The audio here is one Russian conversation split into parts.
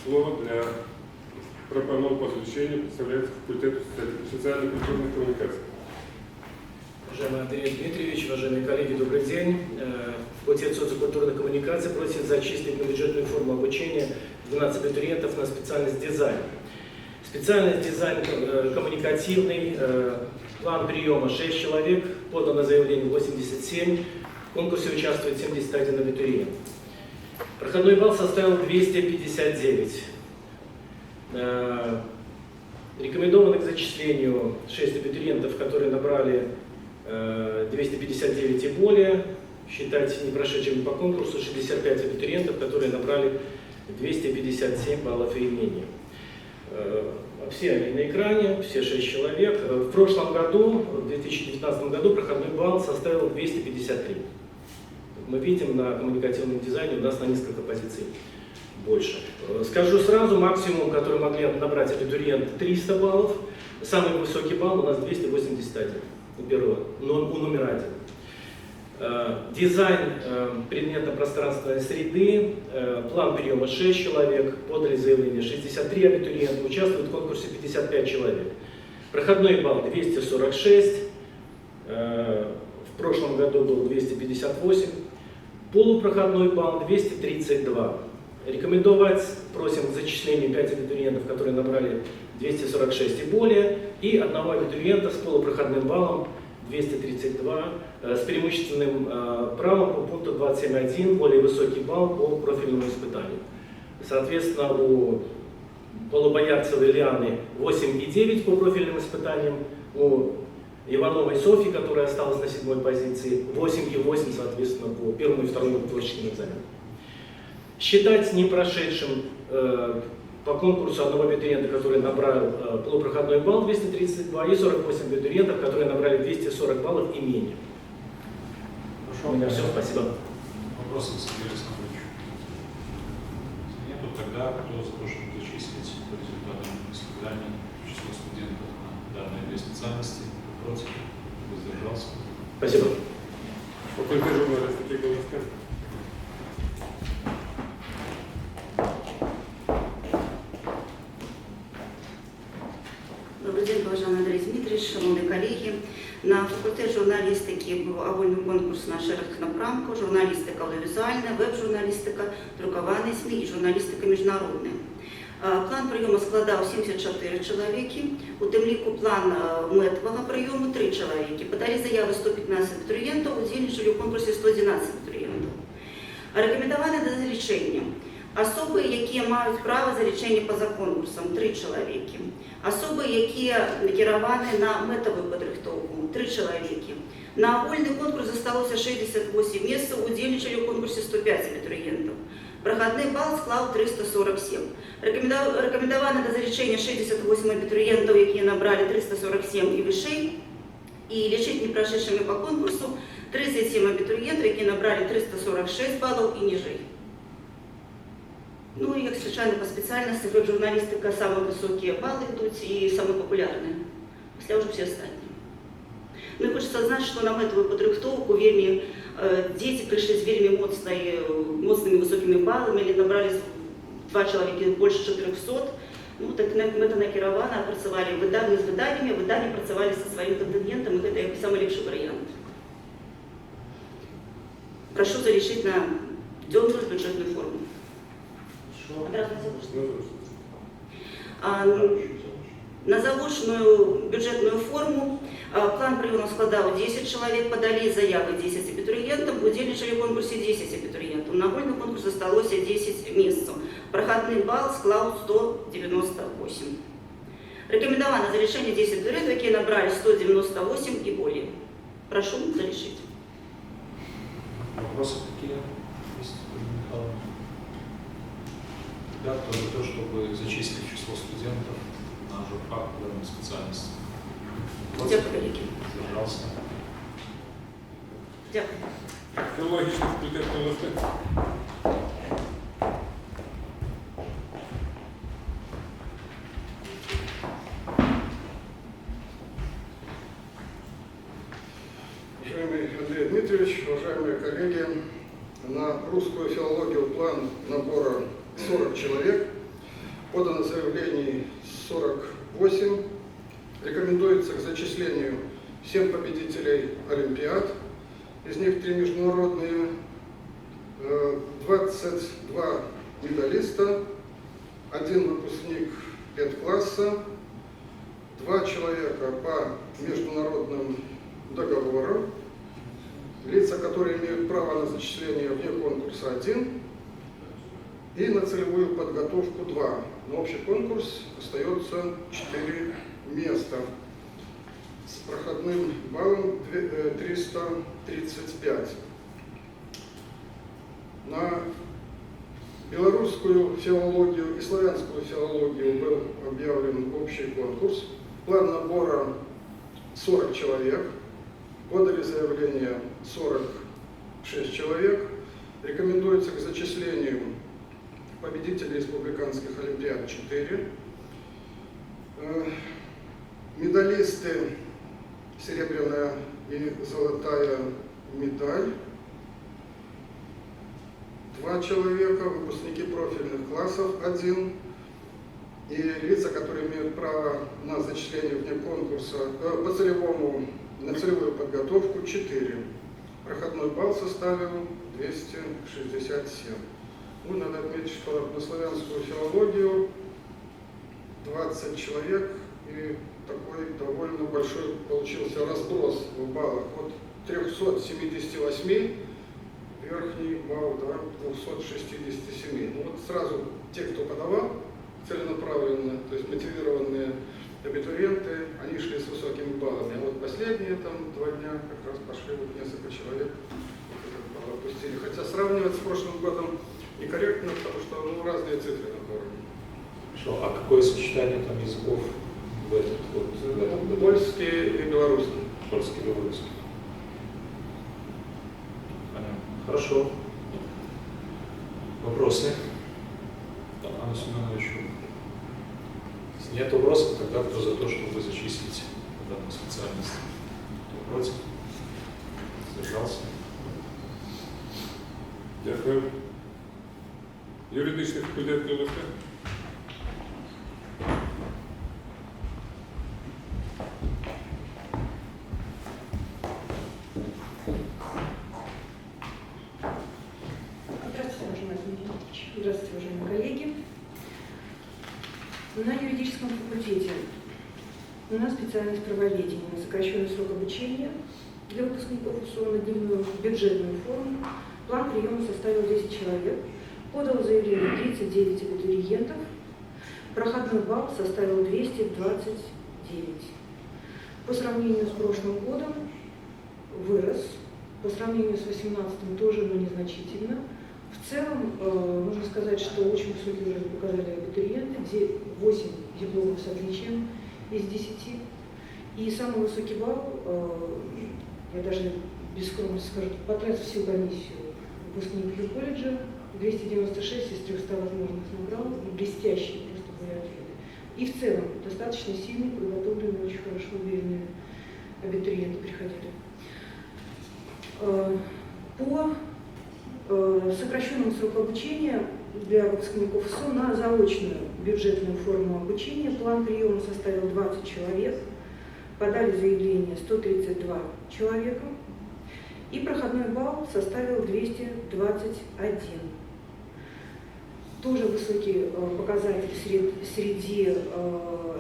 Слово для пропонов по изучению представляется факультету социально-культурных коммуникаций. Уважаемый Андрей Дмитриевич, уважаемые коллеги, добрый день. Факультет социокультурных коммуникаций просит зачислить на бюджетную форму обучения 12 абитуриентов на специальность дизайн. Специальность дизайн коммуникативный, план приема 6 человек, подано заявление 87, в конкурсе участвует 71 абитуриент. Проходной балл составил 259. Рекомендованы к зачислению 6 абитуриентов, которые набрали 259 и более. Считать не прошедшими по конкурсу 65 абитуриентов, которые набрали 257 баллов и менее. Все они на экране, все 6 человек. В прошлом году, в 2019 году, проходной балл составил 253. Мы видим, на коммуникативном дизайне у нас на несколько позиций больше. Скажу сразу, максимум, который могли набрать абитуриенты, 300 баллов. Самый высокий балл у нас 281 у номера 1. Дизайн предметно-пространственной среды, план приема 6 человек, подали заявление 63 абитуриента, участвуют в конкурсе 55 человек. Проходной балл 246, в прошлом году был 258, полупроходной балл 232. Рекомендовать просим к зачислению 5 абитуриентов, которые набрали 246 и более, и одного абитуриента с полупроходным баллом 232, с преимущественным правом по пункту 27.1, более высокий балл по профильному испытанию. Соответственно, у Полубоярцевой Лианы 8,9 по профильным испытаниям, у Ивановой Софьи, которая осталась на 7-й позиции, 8,8, соответственно, по первому и второму творческим экзаменам. Считать не прошедшим по конкурсу одного абитуриента, который набрал полупроходной балл 232, и 48 абитуриентов, которые набрали 240 баллов и менее. Хорошо. У меня все, спасибо. Вопросы к Сергею Александровичу? Нету, тогда кто за то, чтобы зачислить по результатам испытаний число студентов на данные две специальности? Против? Воздержался? Спасибо. Факультет журналистики ГЛСК. Добрый день, уважаемый Андрей Дмитриевич, шановні колеги. На факультет журналістики був агульний конкурс на шерих напрямку: журналістика аудіовізуальна, веб-журналістика, друковані СМІ і журналістика міжнародна. План прийому складав 74 чоловіки, у тим ліку план метового прийому 3 чоловіки. Подали заяви 115 абітурієнтів, удільничали у конкурсі 111 абітурієнтів. Рекомендовано до залічення особи, які мають право залічення поза конкурсом, 3 чоловіки. Особи, які керовані на метову підрихтовку, 3 чоловіки. На агульний конкурс залишилося 68 місць, удільничали у конкурсі 105 абітурієнтів. Проходний бал склав 347. Рекомендовано до залічення 68 абітурієнтів, які набрали 347 і вище, і лічити не прошедшими по конкурсу 37 абітурієнтів, які набрали 346 балів і ниже. Ну і, як звичайно, по спеціальності веб-журналістика самі високі бали йдуть і самі популярні. Після вже всі останні. Ну і хочеться знати, що на метову підрихтовку вельми діти прийшли з вельми моцними високими балами, или набрали 2 чоловіки більше 400. Ну, так мета накерована, працювали з виданнями, видання працювали зі своїм контингентом, і це як найліпший варіант. Прошу залишити на дьонку бюджетну форму. На заочную бюджетную форму план приема складав 10 человек, подали заявы 10 абитуриентов, удельничали в конкурсе 10 абитуриентов. На агульный конкурс осталось 10 мест. Проходный балл склав 198. Рекомендовано за решение 10 абитуриентов, які набрали 198 и более. Прошу залишить. Вопросы какие есть, Михаил? Да, кто за то, чтобы зачислить число студентов на журфак в данной специальности? Дякую, коллеги. Задержался? Дякую. Филологічний факультет ГЛСК. Уважаемый Андрей Дмитриевич, уважаемые коллеги, на русскую филологию план набора 40 человек. Подано заявлений 48. Рекомендуется к зачислению 7 победителей Олимпиад, из них 3 международные, 22 медалиста, 1 выпускник педкласса, 2 человека по международным договорам, лица, которые имеют право на зачисление вне конкурса 1, и на целевую подготовку 2. На общий конкурс остается 4 места с проходным баллом 335. На белорусскую филологию и славянскую филологию был объявлен общий конкурс. План набора 40 человек. Подали заявление 46 человек. Рекомендуется к зачислению победителей республиканских олимпиад 4. Медалисты серебряная и золотая медаль 2 человека, выпускники профильных классов 1 и лица, которые имеют право на зачисление вне конкурса по целевому, на целевую подготовку 4. Проходной балл составил 267. Ну, надо отметить, что на славянскую филологию 20 человек, и такой довольно большой получился разброс в баллах. От 378 верхний балл до 267. Ну вот сразу те, кто подавал целенаправленно, то есть мотивированные абитуриенты, они шли с высокими баллами. А вот последние там 2 дня как раз пошли вот несколько человек, этот балл опустили. Хотя сравнивать с прошлым годом некорректно, потому что разные цифры на уровне. Хорошо. А какое сочетание там языков в этот вот? В этом году? Польский и белорусский. Польский и белорусский. Понятно. Хорошо. Вопросы? Анна Семеновичу. Если нет вопросов, тогда кто за то, чтобы зачислить данную специальность? Кто против? Сдержался? Дякую. Юридичний факультет КНФ. Здравствуйте, уважаемый Дмитрий Ильич. Здравствуйте, уважаемые коллеги. На юридическом факультете у нас специальность правоведения на сокращенный срок обучения для выпускников УСО на дневную бюджетную форму. План приема составил 10 человек. Подало заявление 39 абитуриентов. Проходной балл составил 229. По сравнению с прошлым годом вырос. По сравнению с 2018 тоже, но незначительно. В целом, можно сказать, что очень высокий уровень показали абитуриенты, где 8 дипломов с отличием из 10. И самый высокий балл, я даже без скромности скажу, потратив всю комиссию выпускник колледжа, 296 из 300 возможных набрал, и блестящие просто были ответы. И в целом, достаточно сильные, подготовленные, очень хорошо уверенные абитуриенты приходили. По сокращенному сроку обучения для выпускников СО на заочную бюджетную форму обучения план приема составил 20 человек, подали заявление 132 человека, и проходной балл составил 221. Тоже высокие показатели среди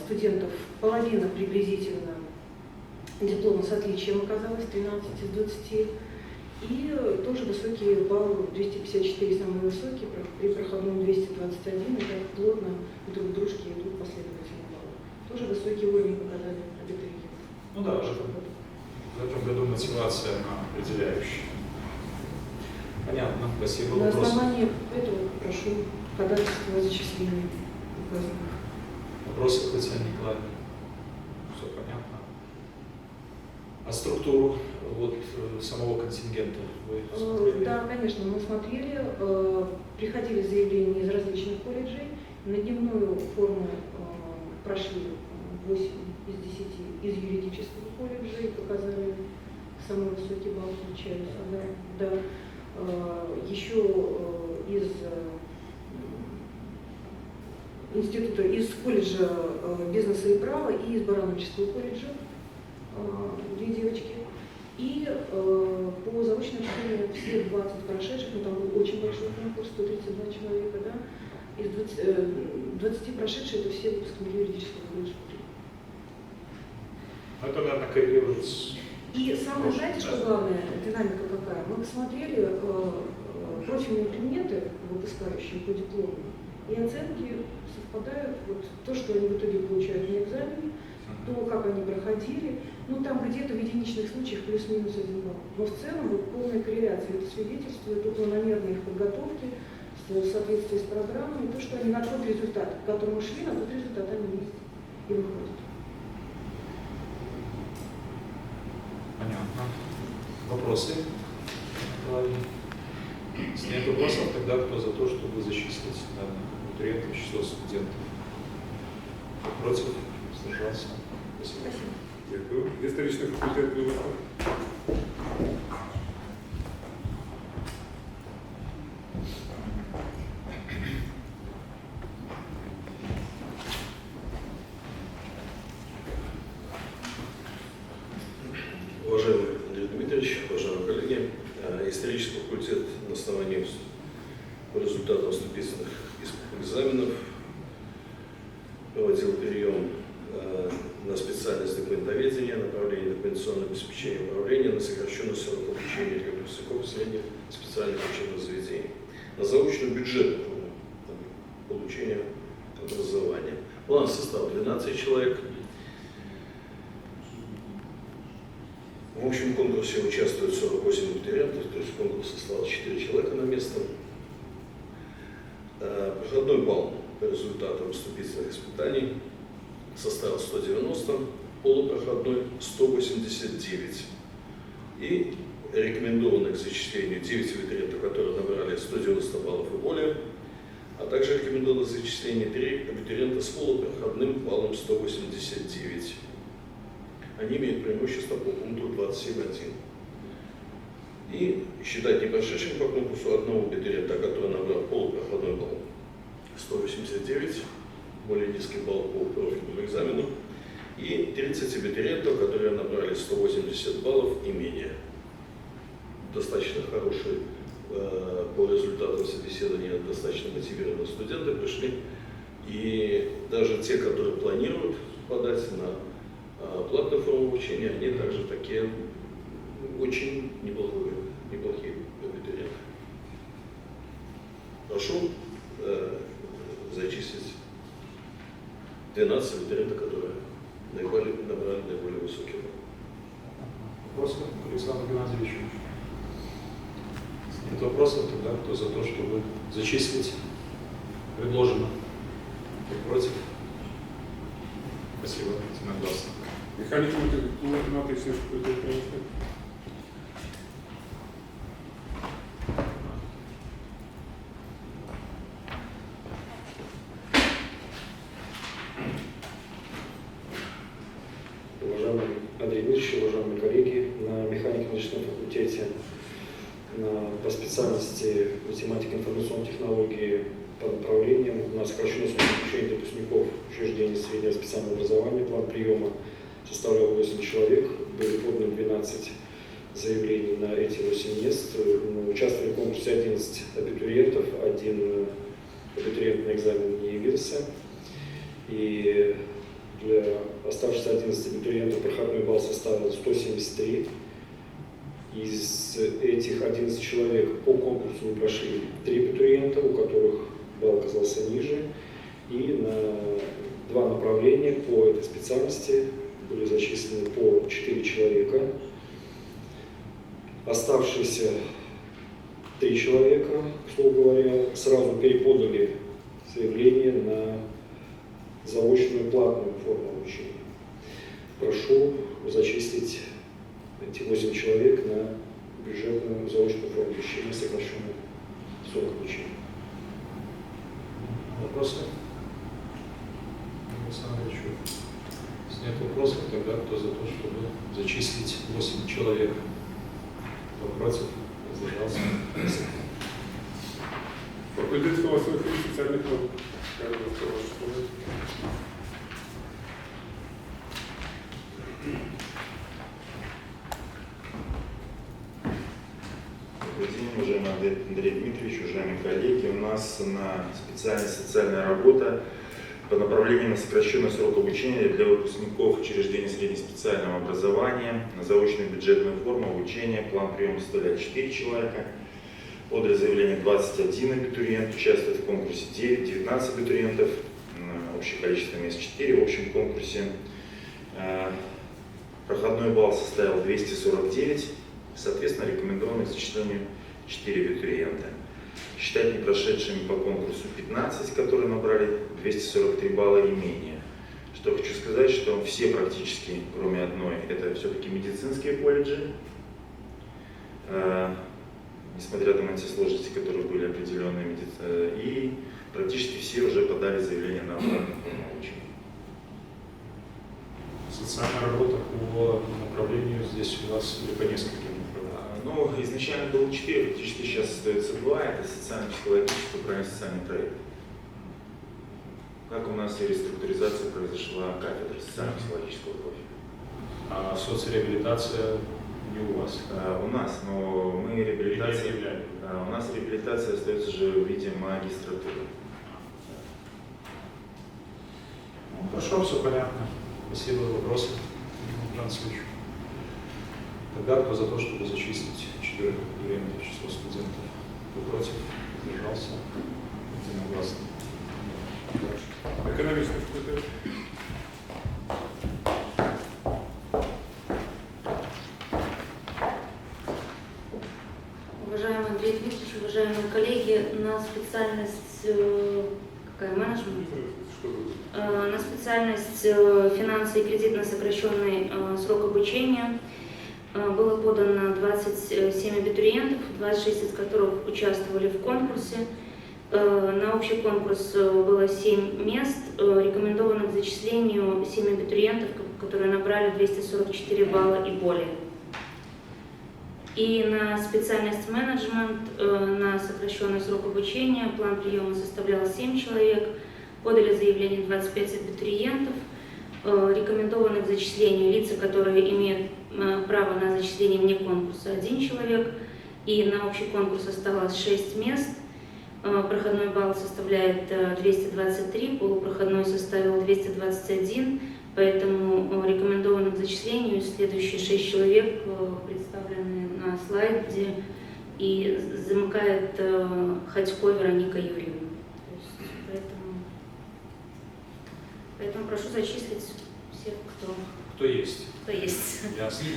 студентов, половина приблизительно диплома с отличием оказалось, 13 из 20. И тоже высокий балл, 254 самый высокий, при проходном 221, и так плотно друг дружки идут последовательно баллы. Тоже высокий уровень показали абитуриенты. Ну да, в этом году мотивация определяющая. Понятно, спасибо. На Вопросы? основании этого прошу ходатайство о зачислении указанных. Вопросы к Татьяне Николаевне? Все понятно. А структуру вот самого контингента вы смотрели? Да, конечно, мы смотрели, приходили заявления из различных колледжей, на дневную форму прошли 8 из 10 из юридического колледжа и показали самый высокий балл, получается. Да. Еще из института, из колледжа бизнеса и права и из Барановичского колледжа, 2 девочки. И по заочному обучению все 20 прошедших, ну там был очень большой конкурс, 132 человека, да, из 20 прошедших это все выпускники юридического колледжа. Это, наверное, коррелируется. И самое, знаете, что главное, динамика какая? Мы посмотрели профильные предметы выпускающие по диплому, и оценки совпадают, вот то, что они в итоге получают на экзамене, то, как они проходили, ну там где-то в единичных случаях плюс-минус 1 балл. Но в целом вот полная корреляция, это свидетельствует о планомерной их подготовке, в соответствии с программой, и то, что они на тот результат, к которому шли, на тот результат они есть и выходят. Понятно. Вопросы? Если нет вопросов, тогда кто за то, чтобы зачислить данных абитуриентов в число студентов? Кто против? Сдержался? Спасибо. Дякую. Історичний факультет вивести. Уважаемый Андрей Дмитриевич, уважаемые коллеги, исторический факультет на основании по результатам вступительных экзаменов проводил прием на специальность документоведения, направление документационного обеспечения управления, на сокращенный срок обучения для выпускников средних специальных учебных заведений, на заочную бюджетную форму получения образования. План состав 12 человек. В общем конкурсе участвует 48 абитуриентов, то есть в конкурсе осталось 4 человека на место. Проходной балл по результатам вступительных испытаний составил 190, полупроходной 189. И рекомендованных к зачислению 9 абитуриентов, которые набрали 190 баллов и более, а также рекомендованных к зачислению 3 абитуриента с полупроходным баллом 189. Они имеют преимущество по пункту 27.1. И считать не прошедшим по конкурсу одного абитуриента, который набрал полупроходной балл 189, более низкий балл по профильному экзамену, и 30 абитуриентов, которые набрали 180 баллов и менее. Достаточно хорошие по результатам собеседования, достаточно мотивированные студенты пришли. И даже те, которые планируют подать на платную форму обучения, они также такие очень неплохие абитуриенты. Прошу зачислить 12 абитуриентов, которые набрали наиболее высокий балл. Вопросы к Александру Геннадьевичу? Если нет вопросов, тогда кто за то, чтобы зачислить предложено? Кто против? Спасибо. Единогласно. Механіко-математичний факультет вивести. Уважаемый Андрей Дмитриевич, уважаемые коллеги, на механико-математическом факультете по специальности математика информационных технологий по направлениям на сокращенный срок обучения выпускников учреждений среднего специального образования, план приема составлял 8 человек, были поданы 12 заявлений на эти 8 мест. Участвовали в конкурсе 11 абитуриентов, 1 абитуриент на экзамен не явился. И для оставшихся 11 абитуриентов проходной балл составил 173. Из этих 11 человек по конкурсу не прошли 3 абитуриента, у которых балл оказался ниже. И на 2 направления по этой специальности были зачислены по 4 человека. Оставшиеся 3 человека, к слову говоря, сразу переподали заявление на заочную платную форму обучения. Прошу зачислить эти 8 человек на бюджетную заочную форму обучения, сокращенную срок обучения. Вопросы? Александр Ильич, если нет вопросов, тогда кто за то, чтобы зачислить 8 человек? Кто против? Воздержался? Факультет философии и соціальних наук. Добрый день, уважаемый Андрей Дмитриевич, уважаемые коллеги. У нас на специальность социальная работа по направлению на сокращенный срок обучения для выпускников учреждений среднеспециального образования на заочную бюджетную форму обучения. План приема составляет 4 человека. Подали заявление 21 абитуриент, участвует в конкурсе 9, 19 абитуриентов, общее количество мест 4 в общем конкурсе. Проходной балл составил 249, соответственно, рекомендовано к зачислению 4 абитуриента. Считать не прошедшими по конкурсу 15, которые набрали 243 балла и менее. Что хочу сказать, что все практически, кроме одной, это все-таки медицинские колледжи. Несмотря на те сложности, которые были определенные, и практически все уже подали заявление на обратную форму обучения. Социальная работа по направлению здесь у вас или по нескольким направлениям? Ну, изначально было 4, практически сейчас остается 2, это социально-психологический, правильно-социальный проект. Как у нас и реструктуризация произошла кафедры социально-психологического профиля. А соцреабилитация не у вас? У нас, но мы реабилитация, Или у нас реабилитация остается же в виде магистратуры. Ну, хорошо, все понятно. Спасибо за вопросы, Жан Васильевич. Тогда кто за то, чтобы зачислить 4 абитуриентов в число студентов? Кто против? Держался? Единогласно. Дальше. Экономический факультет. Уважаемый Андрей Дмитриевич, уважаемые коллеги, на специальность какая, менеджмент? На специальность финансы и кредит на сокращенный срок обучения было подано 27 абитуриентов, 26 из которых участвовали в конкурсе. На общий конкурс было 7 мест, рекомендовано к зачислению 7 абитуриентов, которые набрали 244 балла и более. И на специальность менеджмент на сокращенный срок обучения план приема составлял 7 человек, подали заявление 25 абитуриентов, рекомендованы к зачислению лица, которые имеют право на зачисление вне конкурса 1 человек, и на общий конкурс осталось 6 мест. Проходной балл составляет 223, полупроходной составил 221, поэтому рекомендованы к зачислению следующие 6 человек, представлены на слайде, и замыкает Ходько Вероника Юрьевна. Поэтому прошу зачислить всех, Кто есть? кто есть. Ясно.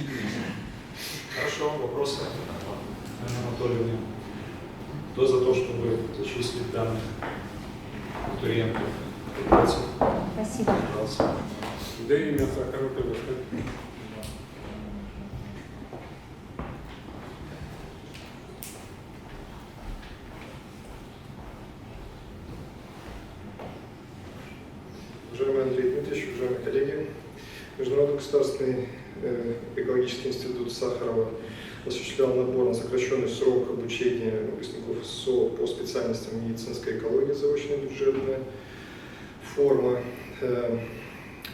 Хорошо, вопросы? Анна Анатольевна. Кто за то, чтобы зачислить данных абитуриентов? Кто против? Спасибо. Пожалуйста. Да и имя Сахарова тоже. Уважаемый Андрей Дмитриевич, уважаемые коллеги, Международный государственный экологический институт Сахарова осуществлял набор на сокращенный срок обучения выпускников СО по специальностям медицинская экология, заочная бюджетная форма.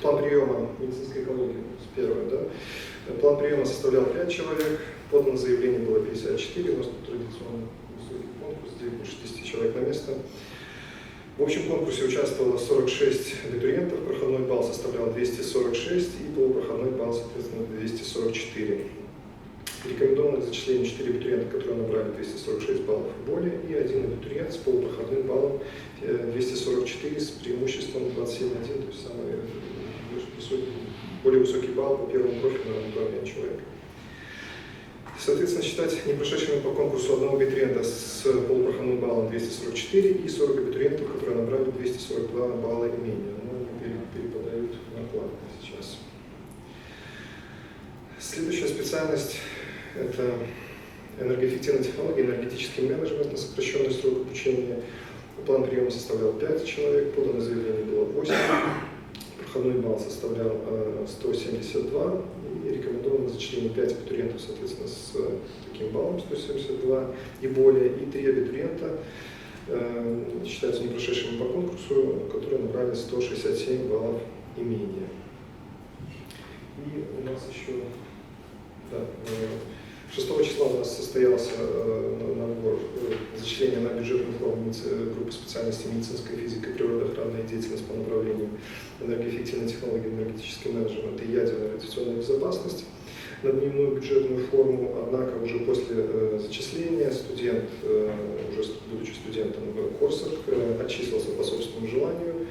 План приема медицинской экологии, первое, да? План приема составлял 5 человек, подано заявление было 54, у нас тут традиционно высокий конкурс, 9 больше 10 человек на место. В общем конкурсе участвовало 46 абитуриентов, проходной балл составлял 246 и полупроходной балл, соответственно, 244. Рекомендовано к зачислению 4 абитуриента, которые набрали 246 баллов и более, и 1 абитуриент с полупроходным баллом 244 с преимуществом 27,1, то есть самый высокий, более высокий балл по первому профилю на направление человека. Соответственно, считать не прошедшими по конкурсу одного абитуриента с полупроходным баллом 244 и 40 абитуриентов, которые набрали 242 балла и менее. Но они перепадают на платно сейчас. Следующая специальность – это энергоэффективная технология, энергетический менеджмент на сокращенный срок обучения. План приема составлял 5 человек, подано заявление было 8, проходной балл составлял 172, и рекомендовано зачисление 5 абитуриентов, соответственно, с таким баллом 172 и более, и 3 абитуриента считаются не прошедшими по конкурсу, которые набрали 167 баллов и менее. И у нас еще 6 числа у нас состоялся набор зачисления на бюджетную форму группы специальностей медицинская физика и природоохранная деятельность по направлению энергоэффективной технологии, энергетический менеджмент и ядерная радиационная безопасность на дневную бюджетную форму, однако уже после зачисления студент, уже будучи студентом в Корсак, отчислился по собственному желанию,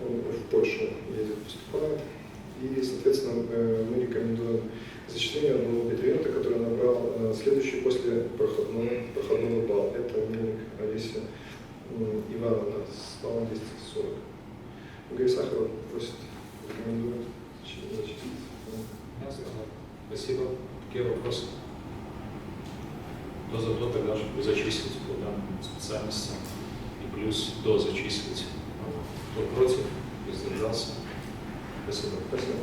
он в Польшу едет, поступает, и, соответственно, мы рекомендуем зачисление одного абитуриента, который набрал следующий после проходного балла. Это Мельник Олеся Ивановна с баллом 240. Игорь Сахаров просит, рекомендует зачислить. Ясно. Спасибо. Какие вопросы? Кто за то тогда, чтобы зачислить по данным специальностям и плюс дозачислить? Кто против? Воздержался? Спасибо. Спасибо.